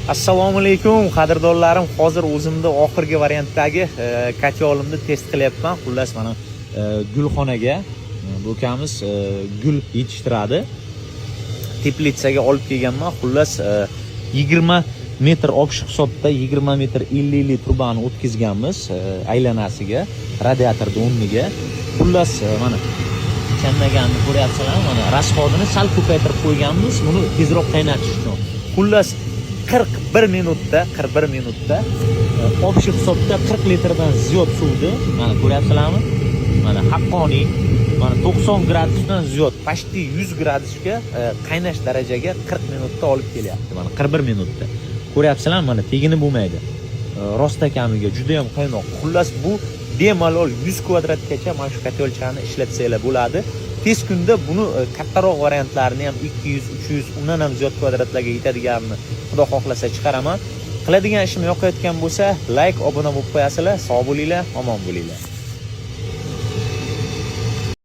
Assalomu alaykum qadrdonlarim. Hozir o'zimda oxirgi variantdagi kotyolimni test qilyapman. Xullas mana gulxonaga bu ukamiz gul yetishtiradi. Teplitsaga olib kelganman. Xullas 20 metr obshiq hisobda 20 metr 50 trubani o'tkazganmiz aylanasiga, radiatorning o'rniga. Xullas mana chanmaganini ko'ryapsizlar, mana rasxodini sal ko'paytirib qo'yganmiz, buni tezroq qaynatish uchun. Xullas 41 minutda obshiq hisobda 40 litrdan ziyod suvni, mana ko'ryapsizlarmi? Mana haqqoniy, mana 90 gradusdan ziyod, почти 100 gradusga qaynash darajaga 40 minutda olib kelyapti. Mana 41 minutda. Ko'ryapsizlarmi? Mana tegini bo'lmaydi. Rostakamiga juda ham qaynoq. Xullas bu bemalol 100 kvadratgacha mana shu kotyolchani ishlatsanglar bo'ladi. Tez kunda buni kattaroq variantlarini ham 200, 300, undan ham ziyod kvadratlarga yetadiganini Xudo xohlasa chiqaraman. Qiladigan ishim yoqayotgan bo'lsa, like, obuna bo'lib qo'yasizlar. Sog' bo'linglar, omon bo'linglar.